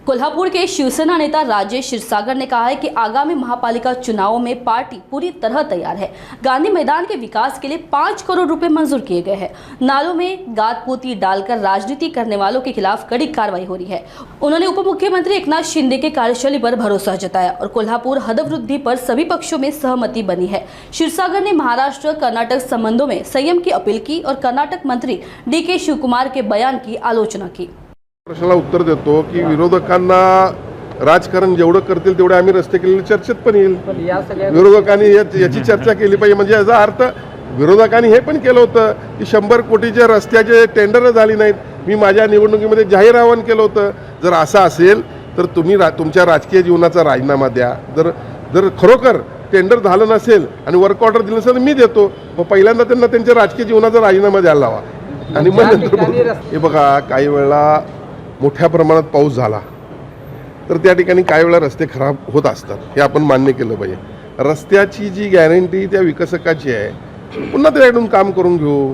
कोल्हापुर के शिवसेना नेता राजेश क्षीरसागर ने कहा है कि आगामी महापालिका चुनावों में पार्टी पूरी तरह तैयार है। गांधी मैदान के विकास के लिए 5 करोड़ रुपए मंजूर किए गए हैं। नालों में गाद पोती डालकर राजनीति करने वालों के खिलाफ कड़ी कार्रवाई हो रही है। उन्होंने उप मुख्यमंत्री एकनाथ शिंदे के कार्यशैली पर भरोसा जताया और कोल्हापुर हदवृद्धि पर सभी पक्षों में सहमति बनी है। क्षीरसागर ने महाराष्ट्र कर्नाटक संबंधों में संयम की अपील की और कर्नाटक मंत्री DK शिवकुमार के बयान की आलोचना की। प्रश्नाला उत्तर देतो की विरोधकांना राजकारण जेवढं करतील तेवढे आम्ही रस्ते केलेले चर्चेत पण येईल। विरोधकांनी याची चर्चा केली पाहिजे। म्हणजे याचा अर्थ विरोधकांनी हे पण केलं होतं की 100 कोटीच्या रस्त्याचे टेंडर झाली नाहीत। मी माझ्या निवडणुकीमध्ये जाहीर आवाहन केलं होतं, जर असं असेल तर तुम्ही तुमच्या राजकीय जीवनाचा राजीनामा द्या। जर खरोखर टेंडर झालं नसेल आणि वर्क ऑर्डर दिलं नसेल मी देतो, मग पहिल्यांदा त्यांना त्यांच्या राजकीय जीवनाचा राजीनामा द्यायला लावा आणि मग नंतर हे बघा काही वेळा मोठ्या प्रमाणात पाऊस झाला तर त्या ठिकाणी काही वेळा रस्ते खराब होत असतात, हे आपण मान्य केलं पाहिजे। रस्त्याची जी गॅरंटी त्या विकसकाची आहे, पुन्हा त्याकडून काम करून घेऊ।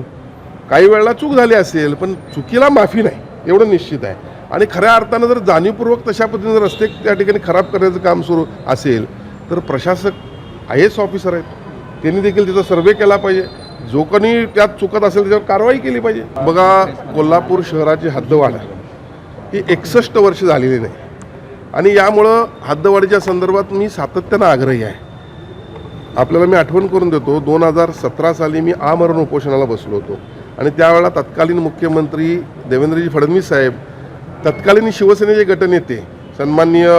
काही वेळा चूक झाली असेल पण चुकीला माफी नाही एवढं निश्चित आहे। आणि खऱ्या अर्थानं जर जाणीवपूर्वक तशा पद्धतीने रस्ते त्या ठिकाणी खराब करण्याचं काम सुरू असेल तर प्रशासक IAS ऑफिसर आहेत, त्यांनी देखील त्याचा सर्वे केला पाहिजे। जो कोणी त्यात चुकत असेल त्याच्यावर कारवाई केली पाहिजे। बघा कोल्हापूर शहराची हद्दवाढ ही 61 वर्ष झालेली नाही आणि यामुळं हद्दवाढीच्या संदर्भात मी सातत्यानं आग्रही आहे। आपल्याला मी आठवण करून देतो, 2017 साली मी आमरण उपोषणाला बसलो होतो आणि त्यावेळेला तत्कालीन मुख्यमंत्री देवेंद्रजी फडणवीस साहेब, तत्कालीन शिवसेनेचे गटनेते सन्माननीय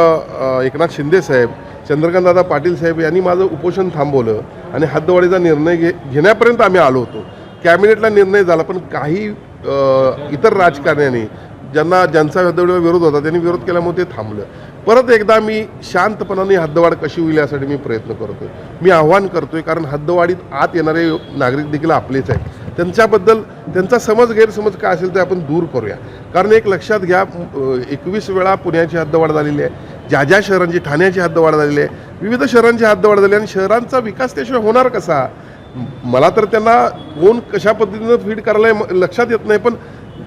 एकनाथ शिंदे साहेब, चंद्रकांतदादा पाटील साहेब यांनी माझं उपोषण थांबवलं आणि हद्दवाढीचा निर्णय घेण्यापर्यंत आम्ही आलो होतो। कॅबिनेटला निर्णय झाला पण काही इतर राजकारण्यांनी ज्यांचा हद्दवाढीला विरोध होता त्यांनी विरोध केल्यामुळे ते थांबलं। परत एकदा मी शांतपणाने हद्दवाढ कशी होईल यासाठी मी प्रयत्न करतोय, मी आव्हान करतोय, कारण हद्दवाढीत आत येणारे नागरिक देखील आपलेच आहेत। त्यांच्याबद्दल त्यांचा गैरसमज काय असेल ते आपण दूर करूया। कारण एक लक्षात घ्या, 21 वेळा पुण्याची हद्दवाढ झालेली आहे, ज्या शहरांची ठाण्याची हद्दवाढ झालेली आहे, विविध शहरांची हद्दवाढ झाली आणि शहरांचा विकास त्याशिवाय होणार कसा? मला तर त्यांना कोण कशा पद्धतीनं फीड करायला लक्षात येत नाही, पण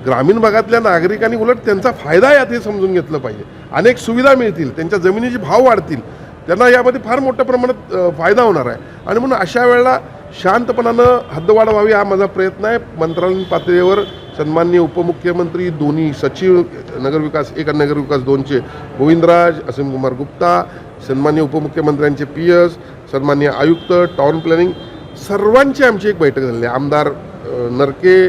ग्रामीण भागातल्या नागरिकांनी उलट त्यांचा फायदा यात हे समजून घेतलं पाहिजे। अनेक सुविधा मिळतील, त्यांच्या जमिनीचे भाव वाढतील, त्यांना यामध्ये फार मोठ्या प्रमाणात फायदा होणार आहे आणि म्हणून अशा वेळेला शांतपणानं हद्दवाढ व्हावी हा माझा प्रयत्न आहे। मंत्रालयीन पातळीवर सन्माननीय उपमुख्यमंत्री, दोन्ही सचिव नगरविकास 1 आणि नगरविकास 2चे गोविंदराज, असीम कुमार गुप्ता, सन्माननीय उपमुख्यमंत्र्यांचे PS, सन्माननीय आयुक्त, टाउन प्लॅनिंग, सर्वांची आमची एक बैठक झाली आहे। आमदार नरके,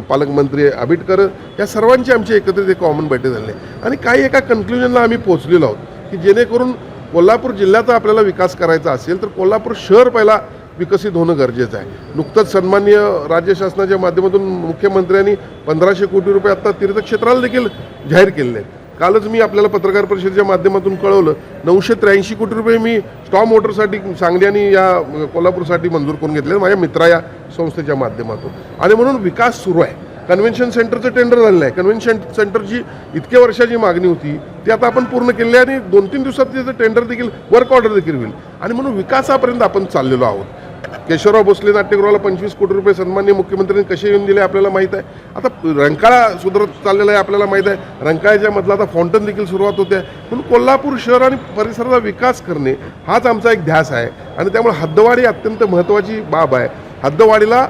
पालकमंत्री आबिटकर या सर्वांची आमची एकत्रित एक कॉमन बैठक झाली आहे आणि काही एका कन्क्लुजनला आम्ही पोहोचलेलो आहोत की जेणेकरून कोल्हापूर जिल्ह्याचा आपल्याला विकास करायचा असेल तर कोल्हापूर शहर पहिला विकसित होणं गरजेचं आहे। नुकतंच सन्माननीय राज्य शासनाच्या माध्यमातून मुख्यमंत्र्यांनी 1500 कोटी रुपये आता तीर्थक्षेत्राला देखील जाहीर केलेले आहेत। कालच मी आपल्याला पत्रकार परिषदेच्या माध्यमातून कळवलं 983 कोटी रुपये मी स्टॉर्म वॉटरसाठी सांगली आणि या कोल्हापूरसाठी मंजूर करून घेतले माझ्या मित्रा या संस्थेच्या माध्यमातून आणि म्हणून विकास सुरू आहे। कन्व्हेन्शन सेंटरचं टेंडर झालेलं आहे, कन्व्हेन्शन सेंटरची इतक्या वर्षाची मागणी होती ती आता आपण पूर्ण केली आहे आणि 2-3 दिवसात त्याचं टेंडर देखील वर्क ऑर्डर देखील होईल आणि म्हणून विकासापर्यंत आपण चाललेलो आहोत। केशवराव भोसले नाट्यगृहाला 25 कोटी रुपये सन्माननीय मुख्यमंत्र्यांनी कसे येऊन दिले आपल्याला माहीत आहे। आता रंकाळा सुधारत चाललेला आहे आपल्याला माहीत आहे, रंकाळ्याच्या मधला आता फाउंटन देखील सुरुवात होते आहे। म्हणून कोल्हापूर शहर आणि परिसराचा विकास करणे हाच आमचा एक ध्यास आहे आणि त्यामुळे हद्दवाढी अत्यंत महत्त्वाची बाब आहे। हद्दवाढीला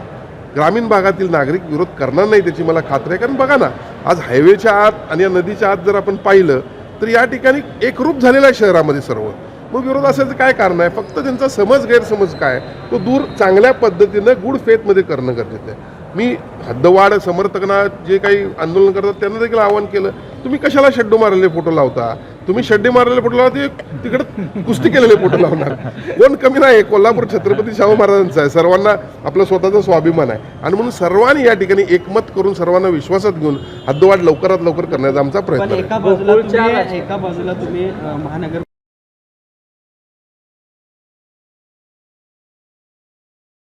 ग्रामीण भागातील नागरिक विरोध करणार नाही त्याची मला खात्री आहे, कारण बघा ना आज हायवेच्या आत आणि या नदीच्या आत जर आपण पाहिलं तर या ठिकाणी एकरूप झालेला आहे शहरामध्ये सर्व। मग विरोध असायचं काय कारण आहे? फक्त त्यांचा गैरसमज काय तो दूर चांगल्या पद्धतीनं गुड फेथमध्ये करणं गरजेचं आहे। मी हद्दवाढ समर्थकांना जे काही आंदोलन करतात त्यांना देखील आवाहन केलं, तुम्ही कशाला शड्डू मारलेले फोटो लावता? तुम्ही शड्डे मारलेले फोटो लावता ते तिकडे कुस्ती केलेले फोटो लावणार कोण कमी नाही। कोल्हापूर छत्रपती शाहू महाराजांचा आहे, सर्वांना आपला स्वतःचा स्वाभिमान आहे आणि म्हणून सर्वांनी या ठिकाणी एकमत करून सर्वांना विश्वासात घेऊन हद्दवाढ लवकरात लवकर करण्याचा आमचा प्रयत्न आहे। एका बाजूला तुम्ही महानगर